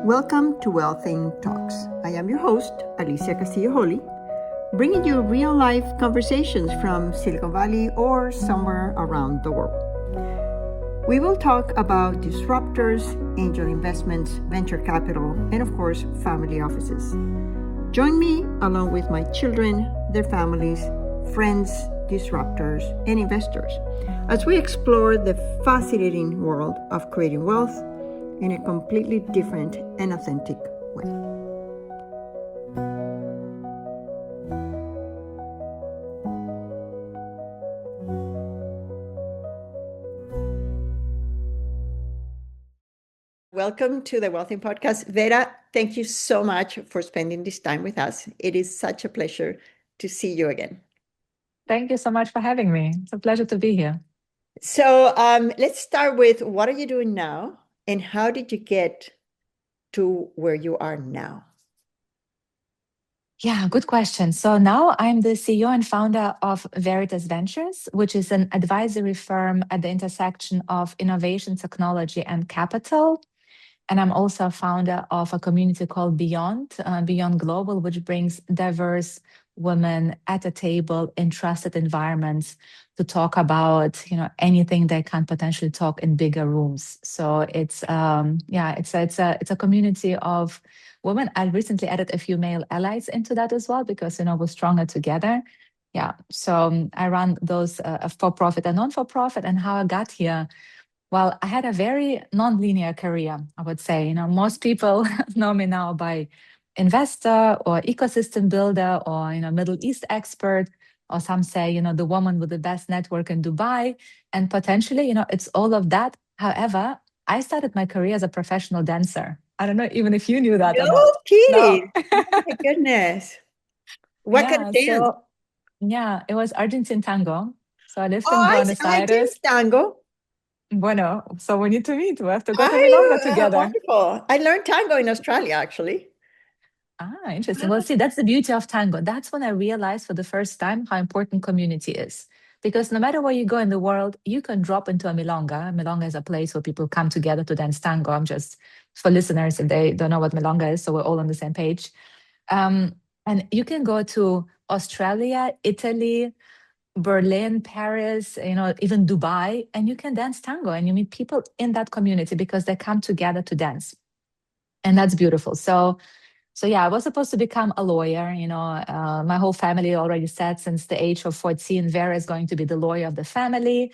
Welcome to Wealthing Talks. I am your host, Alicia Castillo-Holly, bringing you real-life conversations from Silicon Valley or somewhere around the world. We will talk about disruptors, angel investments, venture capital, and of course, family offices. Join me along with my children, their families, friends, disruptors, and investors as we explore the fascinating world of creating wealth in a completely different and authentic way. Welcome to the Wealthing Podcast. Vera, thank you so much for spending this time with us. It is such a pleasure to see you again. Thank you so much for having me. It's a pleasure to be here. So let's start with, what are you doing now? And how did you get to where you are now? Yeah, good question. So now I'm the CEO and founder of Veritas Ventures, which is an advisory firm at the intersection of innovation, technology, and capital. And I'm also a founder of a community called Beyond Global, which brings diverse women at a table in trusted environments to talk about, anything they can potentially talk in bigger rooms. So it's a community of women. I recently added a few male allies into that as well because we're stronger together. Yeah. So I run those for-profit and non-for-profit. And how I got here. Well, I had a very non-linear career, I would say. Most people know me now by investor or ecosystem builder or, Middle East expert, or some say, the woman with the best network in Dubai. And potentially, it's all of that. However, I started my career as a professional dancer. I don't know even if you knew that or No not. kidding. No. Oh my goodness. What kind of dance? It was Argentine Tango. So I lived Oh, in Buenos I dance Aires. tango. Bueno, so we need to meet. We have to go to Milonga together. Wonderful. I learned tango in Australia, actually. Ah, interesting. Well, see, that's the beauty of tango. That's when I realized for the first time how important community is. Because no matter where you go in the world, you can drop into a milonga. Milonga is a place where people come together to dance tango. I'm just, for listeners, if they don't know what milonga is, so we're all on the same page. And you can go to Australia, Italy, Berlin, Paris, even Dubai, and you can dance tango and you meet people in that community because they come together to dance. And that's beautiful. So yeah, I was supposed to become a lawyer. My whole family already said since the age of 14, Vera is going to be the lawyer of the family.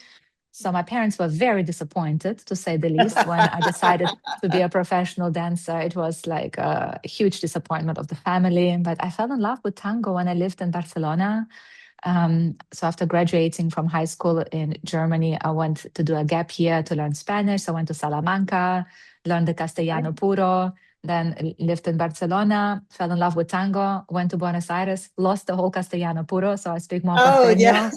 So my parents were very disappointed, to say the least, when I decided to be a professional dancer. It was like a huge disappointment of the family. But I fell in love with tango when I lived in Barcelona. So after graduating from high school in Germany, I went to do a gap year to learn Spanish. I went to Salamanca, learned the Castellano Puro, then lived in Barcelona, fell in love with tango, went to Buenos Aires, lost the whole Castellano Puro, so I speak more Porteño.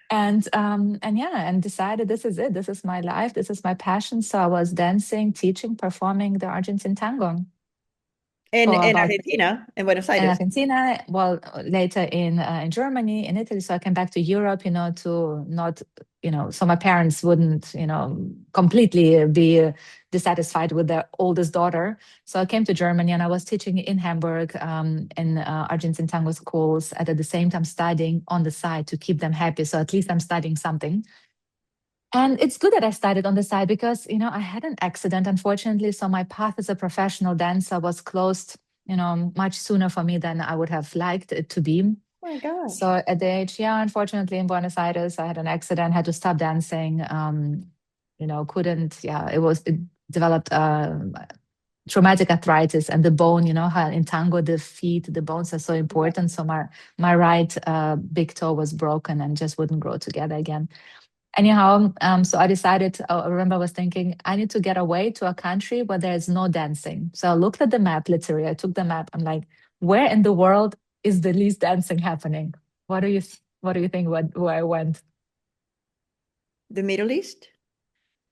And decided this is it. This is my life. This is my passion. So I was dancing, teaching, performing the Argentine Tango. In Argentina, in Buenos Aires. In Argentina, well, later in Germany, in Italy. So I came back to Europe, to not, so my parents wouldn't, completely be dissatisfied with their oldest daughter. So I came to Germany and I was teaching in Hamburg in Argentine Tango schools, and at the same time studying on the side to keep them happy. So at least I'm studying something. And it's good that I studied on the side because, I had an accident, unfortunately. So my path as a professional dancer was closed, much sooner for me than I would have liked it to be. Oh my God. So at the age, unfortunately in Buenos Aires, I had an accident, had to stop dancing. It developed traumatic arthritis and the bone, how in tango, the feet, the bones are so important. So my right big toe was broken and just wouldn't grow together again. Anyhow, so I decided, I remember I was thinking, I need to get away to a country where there's no dancing. So I looked at the map, literally, I took the map. I'm like, where in the world is the least dancing happening? What do you think where I went? The Middle East?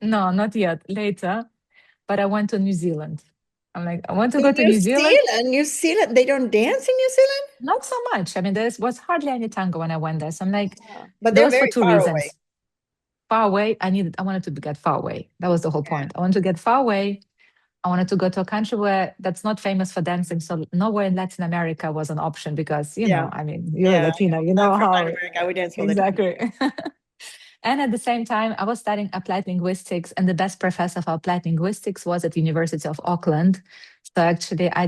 No, not yet, later. But I went to New Zealand. I'm like, I want to go to New Zealand. New Zealand, they don't dance in New Zealand? Not so much. I mean, there was hardly any tango when I went there. So I'm like, but there they're was for very two far reasons. away. far away. I wanted to get far away. That was the whole point. I wanted to get far away. I wanted to go to a country where that's not famous for dancing. So nowhere in Latin America was an option because, Yeah. I mean, you're a Yeah. Latina, you I'm know from how Latin America. We dance all the time. exactly. And at the same time, I was studying applied linguistics, and the best professor for applied linguistics was at the University of Auckland. So actually, I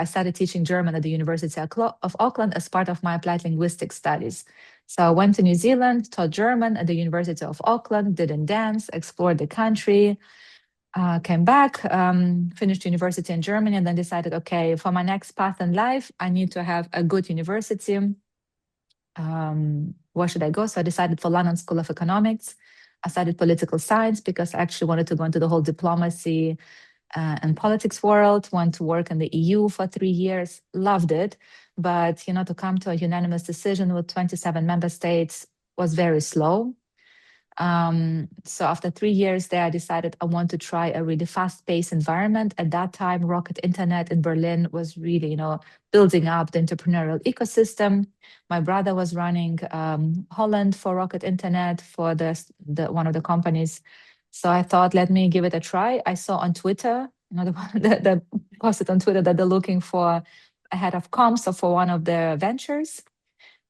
started teaching German at the University of Auckland as part of my applied linguistics studies. So I went to New Zealand, taught German at the University of Auckland, didn't dance, explored the country, came back, finished university in Germany, and then decided, okay, for my next path in life, I need to have a good university. Where should I go? So I decided for London School of Economics. I studied political science because I actually wanted to go into the whole diplomacy and politics world. Went to work in the EU for 3 years, loved it. But to come to a unanimous decision with 27 member states was very slow. So after 3 years there, I decided I want to try a really fast-paced environment. At that time, Rocket Internet in Berlin was really, building up the entrepreneurial ecosystem. My brother was running Holland for Rocket Internet for the one of the companies. So I thought, let me give it a try. I saw on Twitter, the posted on Twitter that they're looking for a head of comms for one of their ventures.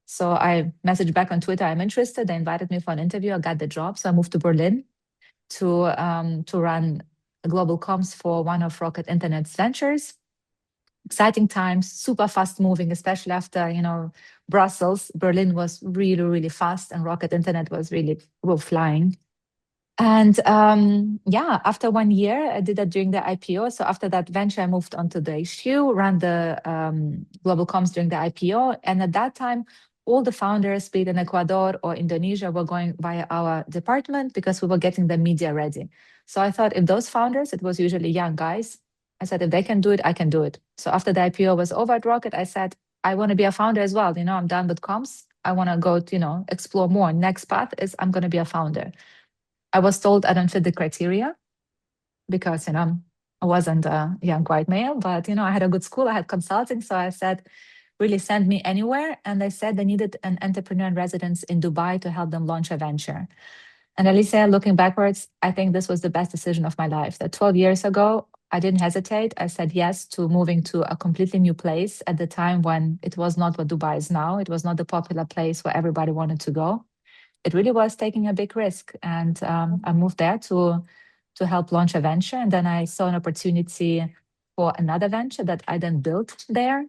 So I messaged back on Twitter, I'm interested. They invited me for an interview. I got the job. So I moved to Berlin to run global comms for one of Rocket Internet's ventures. Exciting times, super fast moving, especially after, Brussels. Berlin was really, really fast and Rocket Internet was really flying. And after 1 year, I did that during the IPO. So after that venture, I moved on to the HQ, ran the global comms during the IPO. And at that time, all the founders, be it in Ecuador or Indonesia, were going via our department because we were getting the media ready. So I thought if those founders, it was usually young guys, I said, if they can do it, I can do it. So after the IPO was over at Rocket, I said, I want to be a founder as well. I'm done with comms. I want to go to, explore more. Next path is I'm going to be a founder. I was told I don't fit the criteria because, I wasn't a young white male, but, I had a good school, I had consulting. So I said, really send me anywhere. And they said they needed an entrepreneur in residence in Dubai to help them launch a venture. And Alicia, looking backwards, I think this was the best decision of my life. That 12 years ago, I didn't hesitate. I said yes to moving to a completely new place at the time when it was not what Dubai is now. It was not the popular place where everybody wanted to go. It really was taking a big risk. And I moved there to help launch a venture. And then I saw an opportunity for another venture that I then built there.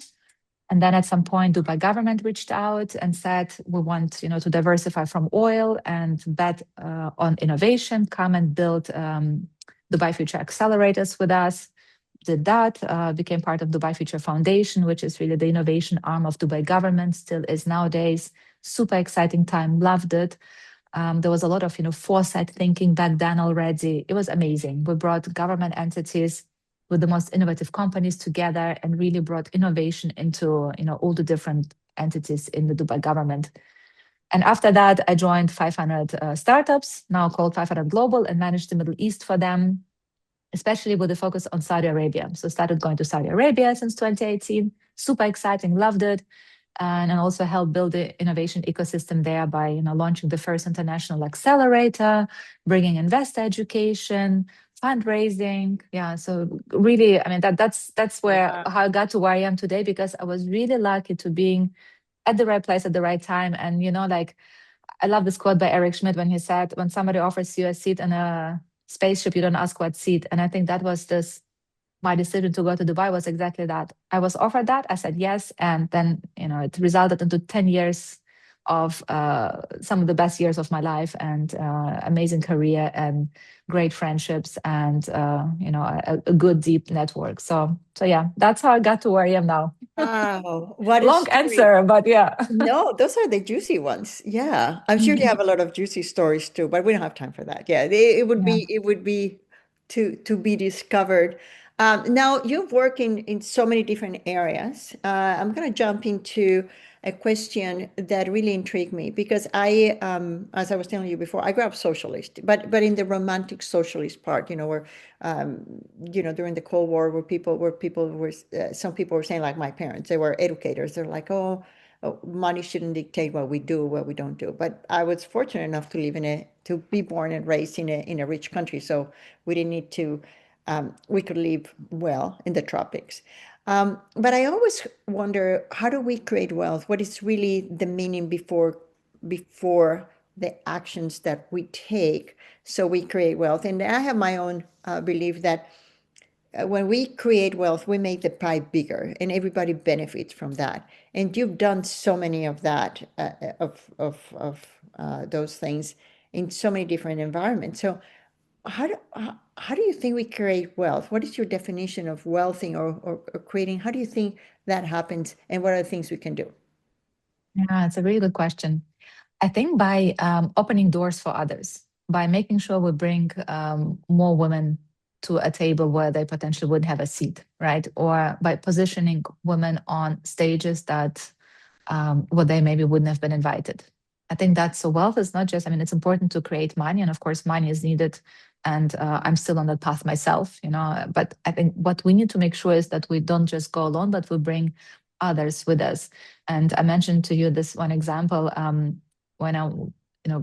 And then at some point, Dubai government reached out and said, we want to diversify from oil and bet on innovation, come and build Dubai Future Accelerators with us. Did that, became part of Dubai Future Foundation, which is really the innovation arm of Dubai government, still is nowadays. Super exciting time, loved it. There was a lot of foresight thinking back then already. It was amazing. We brought government entities with the most innovative companies together and really brought innovation into all the different entities in the Dubai government. And after that, I joined 500 startups, now called 500 Global, and managed the Middle East for them, especially with a focus on Saudi Arabia. So started going to Saudi Arabia since 2018. Super exciting, loved it. And also helped build the innovation ecosystem there by launching the first international accelerator, bringing investor education, fundraising. Yeah, so really, I mean that's where how I got to where I am today, because I was really lucky to being at the right place at the right time. And like I love this quote by Eric Schmidt when he said, when somebody offers you a seat in a spaceship, you don't ask what seat. And I think that was my decision to go to Dubai was exactly that. I was offered that. I said yes. And then, it resulted into 10 years of some of the best years of my life, and amazing career and great friendships and, a good deep network. So yeah, that's how I got to where I am now. Wow, what a Long story. answer, but yeah. No, those are the juicy ones. Yeah. I'm sure you have a lot of juicy stories too, but we don't have time for that. Yeah, it would Yeah. be to be discovered. Now you've worked in so many different areas. I'm gonna jump into a question that really intrigued me because as I was telling you before, I grew up socialist, but in the romantic socialist part, where during the Cold War, where some people were saying, like my parents, they were educators. They're like, oh, money shouldn't dictate what we do, what we don't do. But I was fortunate enough to live to be born and raised in a rich country, so we didn't need to. We could live well in the tropics. But I always wonder, how do we create wealth? What is really the meaning before the actions that we take so we create wealth? And I have my own belief that when we create wealth, we make the pie bigger, and everybody benefits from that. And you've done so many of that, of those things in so many different environments. So how do you think we create wealth? What is your definition of wealthing or creating? How do you think that happens, and what are the things we can do? Yeah, it's a really good question. I think by opening doors for others, by making sure we bring more women to a table where they potentially would have a seat, right? Or by positioning women on stages that where they maybe wouldn't have been invited. I think that so wealth is not just, I mean, it's important to create money, and of course, money is needed. And I'm still on that path myself, But I think what we need to make sure is that we don't just go alone, but we bring others with us. And I mentioned to you this one example when I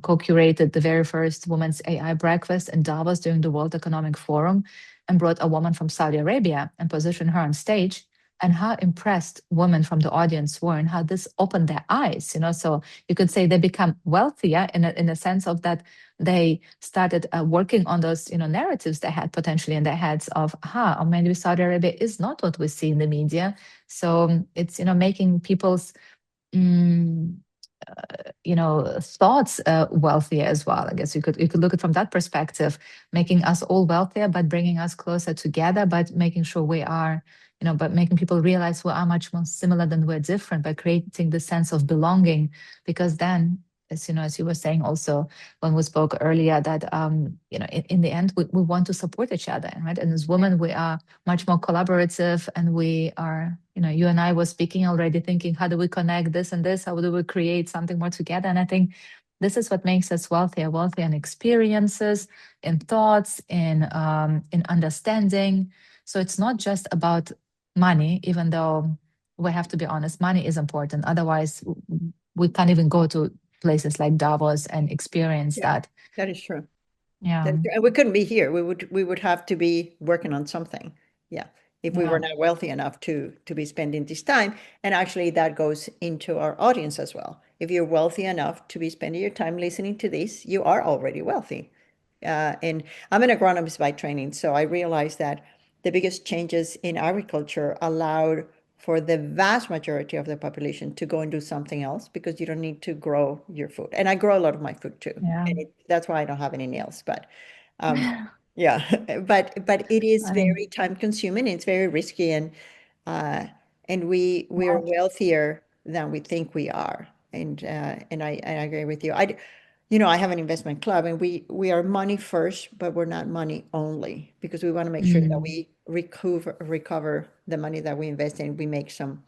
co-curated the very first women's AI breakfast in Davos during the World Economic Forum and brought a woman from Saudi Arabia and positioned her on stage, and how impressed women from the audience were and how this opened their eyes. So you could say they become wealthier in a sense of that they started working on those narratives they had potentially in their heads of or maybe Saudi Arabia is not what we see in the media. So it's making people's thoughts wealthier as well. I guess you could look at it from that perspective, making us all wealthier, but bringing us closer together, but making sure we are, but making people realize we are much more similar than we're different, by creating the sense of belonging. Because then, as you were saying also when we spoke earlier, that in the end we want to support each other, right? And as women, we are much more collaborative, and we are, you and I were speaking already, thinking, how do we connect this and this? How do we create something more together? And I think this is what makes us wealthier in experiences, in thoughts, in understanding. So it's not just about money, even though we have to be honest, money is important. Otherwise, we can't even go to places like Davos and experience that. That is true. Yeah. And we couldn't be here. We would have to be working on something. Yeah. If we were not wealthy enough to be spending this time. And actually that goes into our audience as well. If you're wealthy enough to be spending your time listening to this, you are already wealthy. And I'm an agronomist by training, so I realized that the biggest changes in agriculture allowed for the vast majority of the population to go and do something else, because you don't need to grow your food. And I grow a lot of my food too. Yeah. And that's why I don't have any nails. But yeah, but it is very time consuming. It's very risky, and we're wealthier than we think we are. And I agree with you. I have an investment club, and we are money first, but we're not money only, because we want to make sure that we recover the money that we invest in. We make some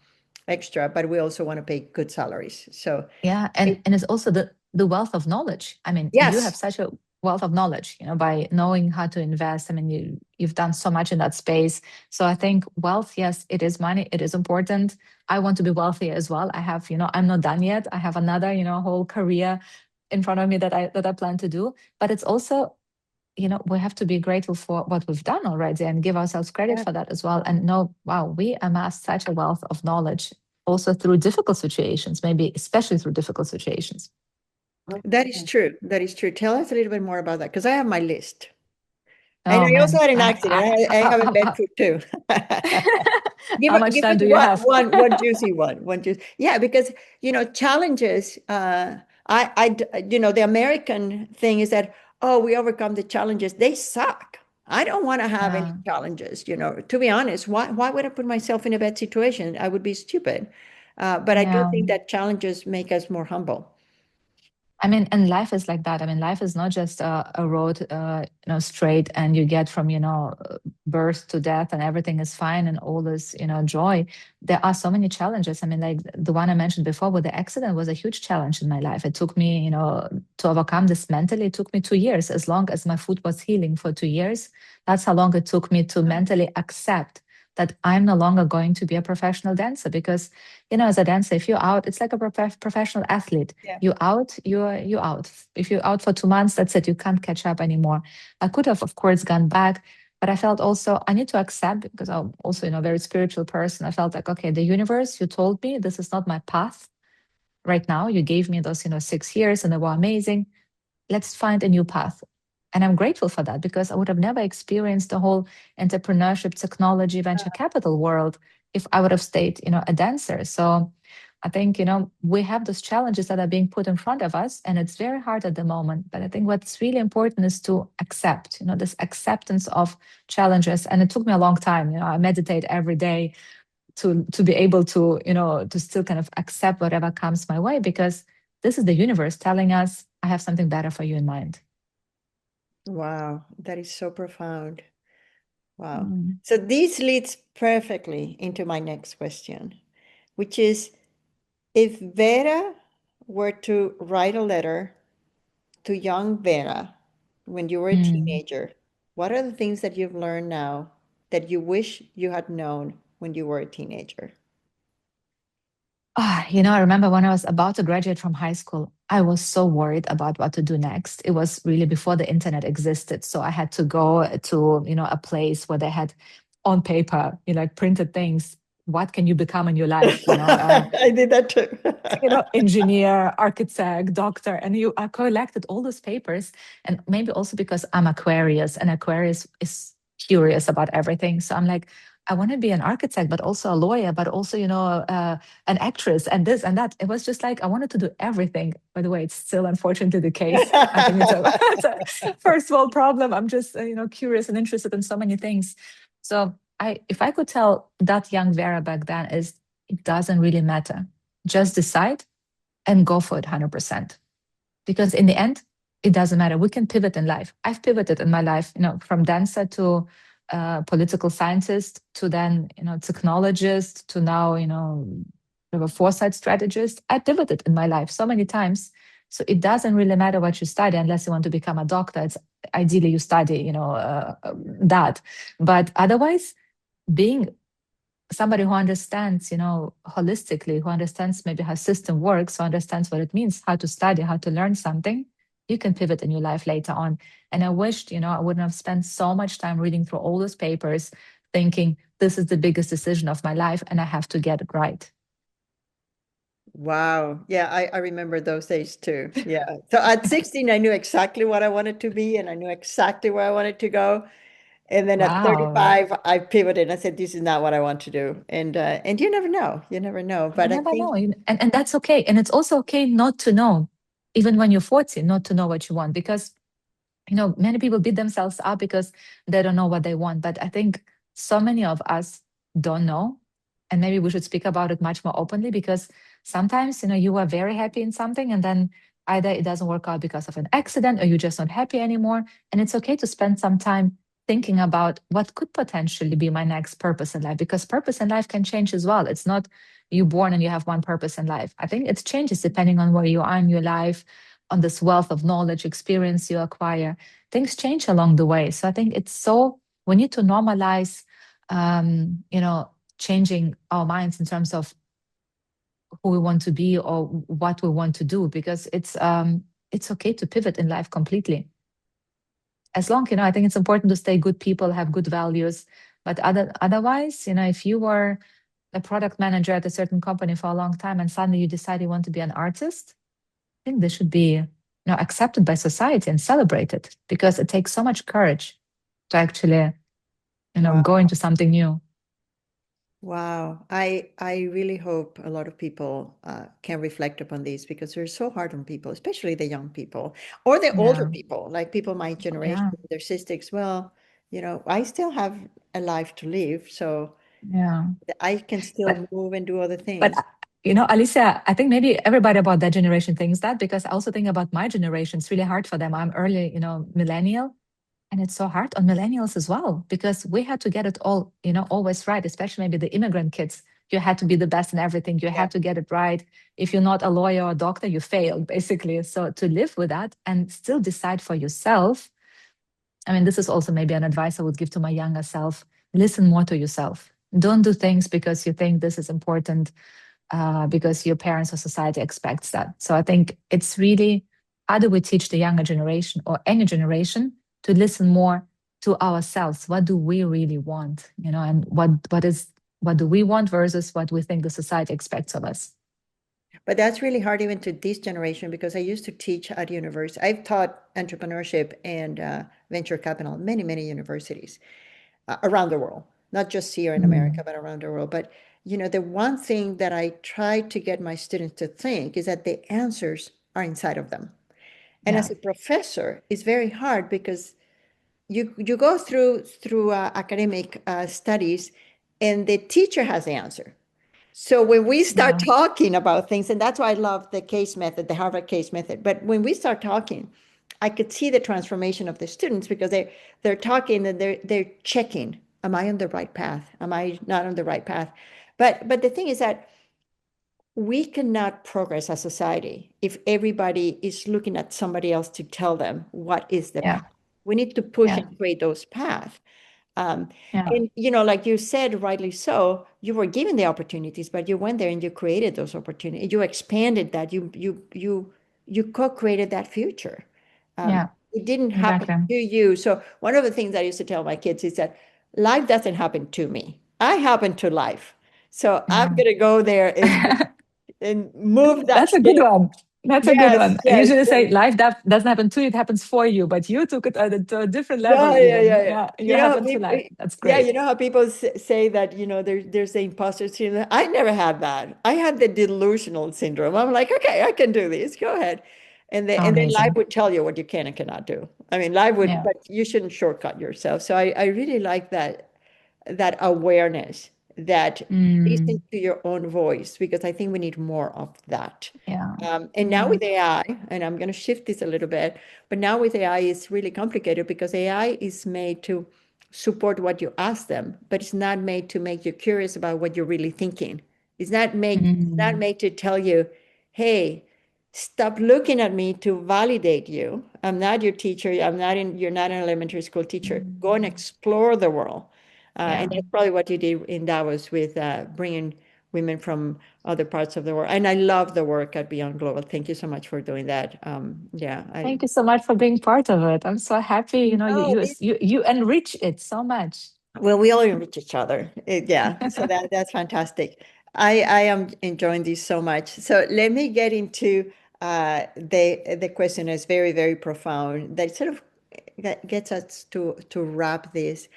extra, but we also want to pay good salaries. So yeah, and it's also the wealth of knowledge. I mean, you have such a wealth of knowledge, by knowing how to invest. I mean, you've done so much in that space. So I think wealth, yes, it is money. It is important. I want to be wealthy as well. I have, I'm not done yet. I have another, whole career in front of me that I plan to do. But it's also, we have to be grateful for what we've done already and give ourselves credit for that as well. And know, wow, we amassed such a wealth of knowledge also through difficult situations, maybe especially through difficult situations. That is true. That is true. Tell us a little bit more about that, because I have my list. Oh, and I also had an accident. I have a bad foot too. How much time do you have? One juicy one. Yeah, because challenges. The American thing is that, oh, we overcome the challenges. They suck. I don't want to have any challenges. To be honest, why would I put myself in a bad situation? I would be stupid. But I do think that challenges make us more humble. I mean, and life is like that. I mean, life is not just a road, straight, and you get from, birth to death and everything is fine and all this, joy. There are so many challenges. I mean, like the one I mentioned before with the accident was a huge challenge in my life. It took me, to overcome this mentally. It took me 2 years. As long as my foot was healing for 2 years, that's how long it took me to mentally accept that I'm no longer going to be a professional dancer because, as a dancer, if you're out, it's like a professional athlete. Yeah. You out, you're out. If you're out for 2 months, that's it. You can't catch up anymore. I could have, of course, gone back, but I felt also I need to accept because I'm also, a very spiritual person. I felt like, okay, the universe, you told me this is not my path right now. You gave me those, 6 years and they were amazing. Let's find a new path. And I'm grateful for that because I would have never experienced the whole entrepreneurship, technology, venture capital world if I would have stayed, a dancer. So I think, we have those challenges that are being put in front of us, and it's very hard at the moment. But I think what's really important is to accept, this acceptance of challenges. And it took me a long time. I meditate every day to be able to, to still kind of accept whatever comes my way, because this is the universe telling us, I have something better for you in mind. Wow, that is so profound. Wow. Mm. So this leads perfectly into my next question, which is if Vera were to write a letter to young Vera when you were a Mm. teenager, what are the things that you've learned now that you wish you had known when you were a teenager? I remember when I was about to graduate from high school, I was so worried about what to do next. It was really before the internet existed. So I had to go to, a place where they had on paper, like printed things. What can you become in your life? I did that too. Engineer, architect, doctor, and I collected all those papers. And maybe also because I'm Aquarius, and Aquarius is curious about everything. So I'm like, I want to be an architect, but also a lawyer, but also, an actress and this and that. It was just like, I wanted to do everything. By the way, it's still unfortunately the case. I think it's it's a first world problem. I'm just, curious and interested in so many things. So if I could tell that young Vera back then is, it doesn't really matter. Just decide and go for it 100%. Because in the end, it doesn't matter. We can pivot in life. I've pivoted in my life, from dancer to political scientist to then, technologist to now, a foresight strategist. I pivoted in my life so many times. So it doesn't really matter what you study unless you want to become a doctor. It's ideally you study, that. But otherwise, being somebody who understands, holistically, who understands maybe how system works, who understands what it means, how to study, how to learn something, you can pivot in your life later on. And I wished, I wouldn't have spent so much time reading through all those papers, thinking this is the biggest decision of my life and I have to get it right. Wow. Yeah, I remember those days too. Yeah. So at 16, I knew exactly what I wanted to be and I knew exactly where I wanted to go. And then at Wow. 35, I pivoted. I said, this is not what I want to do. And you never know. You never know. You But I never think know. And that's okay. And it's also okay not to know, even when you're 40, not to know what you want, because many people beat themselves up because they don't know what they want. But I think so many of us don't know. And maybe we should speak about it much more openly, because sometimes, you are very happy in something and then either it doesn't work out because of an accident or you're just not happy anymore. And it's okay to spend some time thinking about what could potentially be my next purpose in life, because purpose in life can change as well. It's not you born and you have one purpose in life. I think it changes depending on where you are in your life, on this wealth of knowledge, experience you acquire. Things change along the way. So I think we need to normalize, changing our minds in terms of who we want to be or what we want to do, because it's okay to pivot in life completely. As long, I think it's important to stay good people, have good values. But otherwise, if you were a product manager at a certain company for a long time and suddenly you decide you want to be an artist, I think this should be, accepted by society and celebrated, because it takes so much courage to actually, go wow. into something new. Wow. I really hope a lot of people can reflect upon these because they're so hard on people, especially the young people or the older Yeah, people, like people my generation, yeah, their sisters. Well, I still have a life to live, so yeah. I can still But move and do other but things. Alicia, I think maybe everybody about that generation thinks that, because I also think about my generation. It's really hard for them. I'm early, millennial. And it's so hard on millennials as well, because we had to get it all, always right, especially maybe the immigrant kids. You had to be the best in everything. You Yeah. had to get it right. If you're not a lawyer or a doctor, you failed, basically. So to live with that and still decide for yourself, I mean, this is also maybe an advice I would give to my younger self. Listen more to yourself. Don't do things because you think this is important, because your parents or society expects that. So I think it's really, how do we teach the younger generation or any generation to listen more to ourselves? What do we really want? And what do we want versus what we think the society expects of us? But that's really hard even to this generation, because I used to teach at university. I've taught entrepreneurship and venture capital at many, many universities around the world, not just here in America, Mm. but around the world. But the one thing that I try to get my students to think is that the answers are inside of them. And Yeah, as a professor, it's very hard, because you go through academic studies, and the teacher has the answer. So when we start yeah, talking about things, and that's why I love the case method, the Harvard case method. But when we start talking, I could see the transformation of the students, because they're talking and they're checking, am I on the right path? Am I not on the right path? But the thing is that we cannot progress as society if everybody is looking at somebody else to tell them what is the yeah, path. We need to push yeah, and create those paths. Um, yeah, and like you said, rightly so, you were given the opportunities, but you went there and you created those opportunities. You expanded that. You co-created that future. Um, yeah, it didn't happen exactly. to you. So one of the things I used to tell my kids is that life doesn't happen to me. I happen to life. So I'm Yeah. gonna go there and move that That's a good ship. one. That's a good Yes, one. I yes, usually yes. say life that doesn't happen to you, it happens for you, but you took it to a different level Yeah, yeah, even. yeah, yeah. Yeah, you You know how happen to people, life. That's yeah, great. how people say that, there's the imposter syndrome. I never had that. I had the delusional syndrome. I'm like, okay, I can do this. Go ahead. Oh, And then life amazing. would tell you what you can and cannot do. I mean, life would, Yeah. but you shouldn't shortcut yourself. So I really like that awareness, that listen Mm, to your own voice, because I think we need more of that. yeah. And now Yeah. with AI, and I'm going to shift this a little bit, but now with AI, it's really complicated, because AI is made to support what you ask them, but it's not made to make you curious about what you're really thinking. It's not Mm, made to tell you, hey, stop looking at me to validate you. I'm not your teacher. You're not an elementary school teacher. Go and mm, explore the world. And yeah. that's probably what you did in Davos with bringing women from other parts of the world. And I love the work at Beyond Global. Thank you so much for doing that. Yeah, Thank you so much for being part of it. I'm so happy. You no, you you enrich it so much. well, we all enrich each other. Yeah, so that's fantastic. I am enjoying this so much. So let me get into the question is very, very profound. That sort of gets us to wrap this.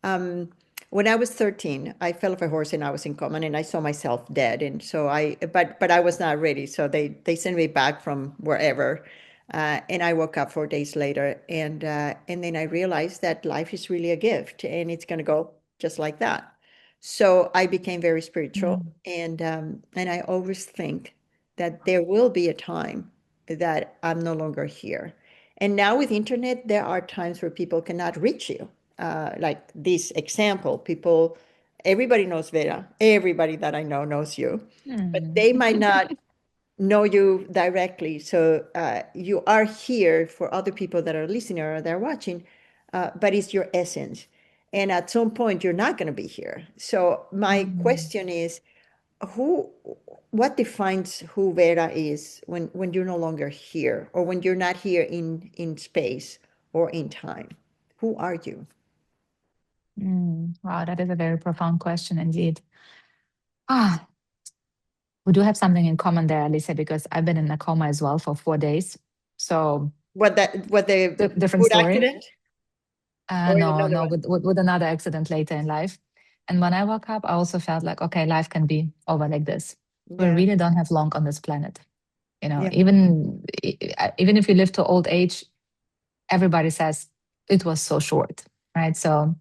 Um, when I was 13, I fell off a horse and I was in coma, and I saw myself dead. And so but I was not ready. So they sent me back from wherever. And I woke up 4 days later, and then I realized that life is really a gift, and it's going to go just like that. So I became very spiritual, Mm, and I always think that there will be a time that I'm no longer here. And now with internet, there are times where people cannot reach you. Like this example, everybody knows Vera. Everybody that I know knows you, but mm, they might not know you directly. So you are here for other people that are listening or they're watching, but it's your essence. And at some point, you're not going to be here. So my mm, question is, who, what defines who Vera is when you're no longer here, or when you're not here in space or in time? Who are you? Wow, that is a very profound question indeed. Ah, we do have something in common there, Alicia, because I've been in a coma as well for 4 days. So What the different food story. accident or in No, another no, one? with another accident later in life. And when I woke up, I also felt like, okay, life can be over like this. We Yeah, really don't have long on this planet. yeah. Even if you live to old age, everybody says it was so short, right? So,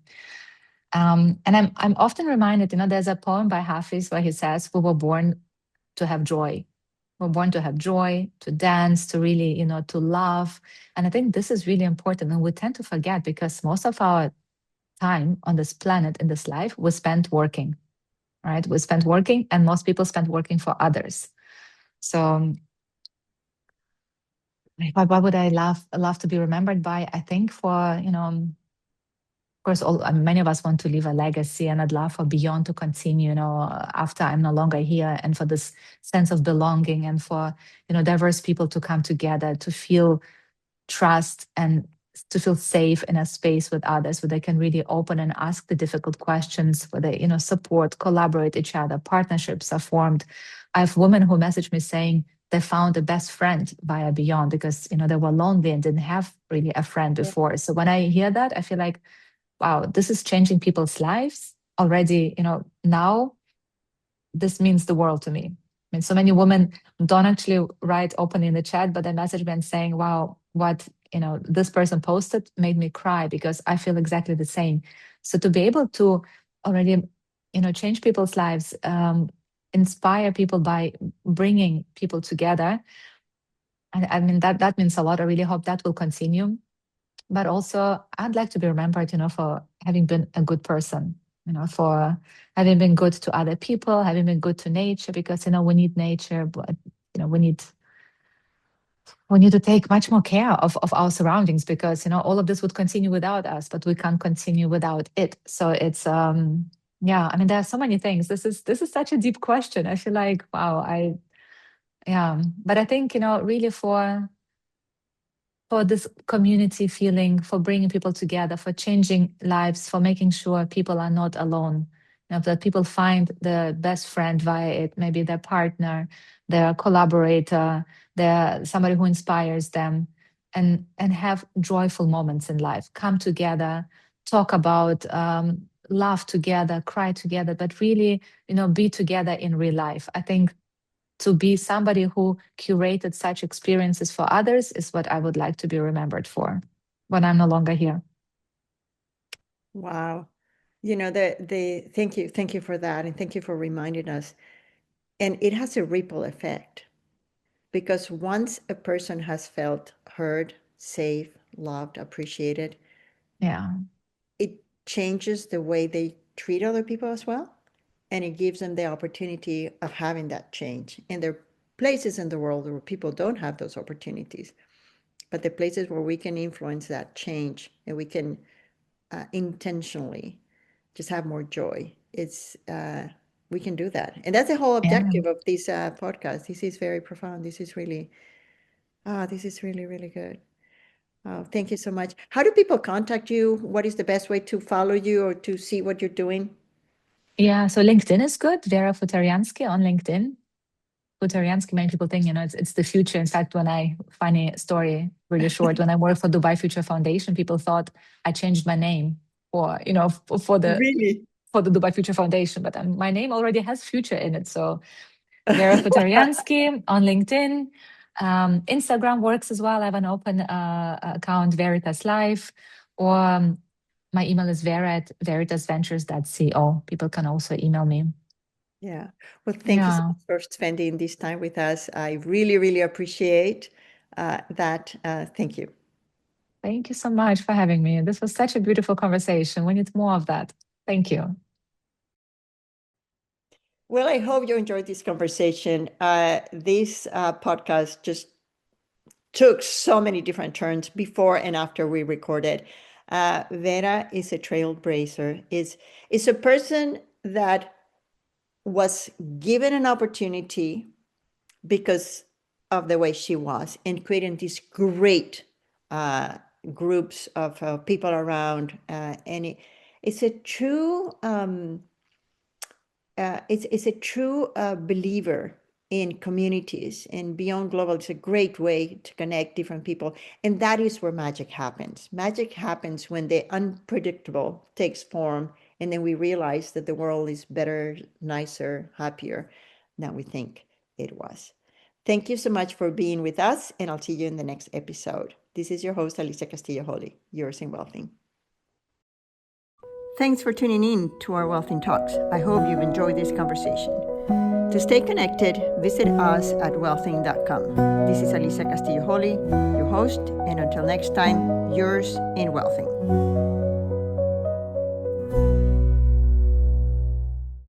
and I'm often reminded, there's a poem by Hafiz where he says, "We were born to have joy. We're born to have joy, to dance, to really, to love." And I think this is really important, and we tend to forget because most of our time on this planet in this life was spent working, right? We spent working, and most people spent working for others. So what would I love to be remembered by? I think for course, many of us want to leave a legacy, and I'd love for Beyond to continue, after I'm no longer here, and for this sense of belonging, and for, diverse people to come together, to feel trust and to feel safe in a space with others where they can really open and ask the difficult questions, where they, support, collaborate each other, partnerships are formed. I have women who message me saying they found a best friend via Beyond because, they were lonely and didn't have really a friend before. So when I hear that, I feel like, wow, this is changing people's lives already, now. This means the world to me. I mean, so many women don't actually write openly in the chat, but they message me and saying, wow, what, this person posted made me cry because I feel exactly the same. So to be able to already, change people's lives, inspire people by bringing people together, I mean, that means a lot. I really hope that will continue. But also, I'd like to be remembered, for having been a good person, for having been good to other people, having been good to nature, because, we need nature, but, we need to take much more care of our surroundings because, all of this would continue without us, but we can't continue without it. So it's, yeah, I mean, there are so many things. This is such a deep question. I feel like, wow, yeah, but I think, really for this community feeling, for bringing people together, for changing lives, for making sure people are not alone, that people find the best friend via it, maybe their partner, their collaborator, their somebody who inspires them, and have joyful moments in life, come together, talk about, laugh together, cry together, but really, be together in real life. I think to be somebody who curated such experiences for others is what I would like to be remembered for when I'm no longer here. Wow. Thank you for that. And thank you for reminding us. And it has a ripple effect because once a person has felt heard, safe, loved, appreciated, Yeah. it changes the way they treat other people as well. And it gives them the opportunity of having that change. And there are places in the world where people don't have those opportunities, but the places where we can influence that change and we can intentionally just have more joy. We can do that. And that's the whole Yeah. objective of this podcast. This is very profound. This is really, really good. Thank you so much. How do people contact you? What is the best way to follow you or to see what you're doing? Yeah. So LinkedIn is good. Vera Futorjanski on LinkedIn. Futorjanski, many people think, it's the future. In fact, funny story, really short, when I worked for Dubai Future Foundation, people thought I changed my name for, for the Really? for the Dubai Future Foundation, but my name already has future in it. So Vera Futorjanski on LinkedIn. Instagram works as well. I have an open account, Veritas Live, or my email is vera@veritasventures.co. People can also email me. Yeah. Well, thank you so much for spending this time with us. I really, really appreciate that. Thank you. Thank you so much for having me. This was such a beautiful conversation. We need more of that. Thank you. Well, I hope you enjoyed this conversation. This podcast just took so many different turns before and after we recorded. Vera is a trailblazer. Is a person that was given an opportunity because of the way she was and creating these great groups of people around. And it's a true it's a true believer in communities, and Beyond Global is a great way to connect different people. And that is where magic happens. Magic happens when the unpredictable takes form, and then we realize that the world is better, nicer, happier than we think it was. Thank you so much for being with us, and I'll see you in the next episode. This is your host, Alicia Castillo-Holly, yours in Wealthing. Thanks for tuning in to our Wealthing Talks. I hope you've enjoyed this conversation. To stay connected, visit us at wealthing.com. This is Alicia Castillo-Holly, your host, and until next time, yours in Wealthing.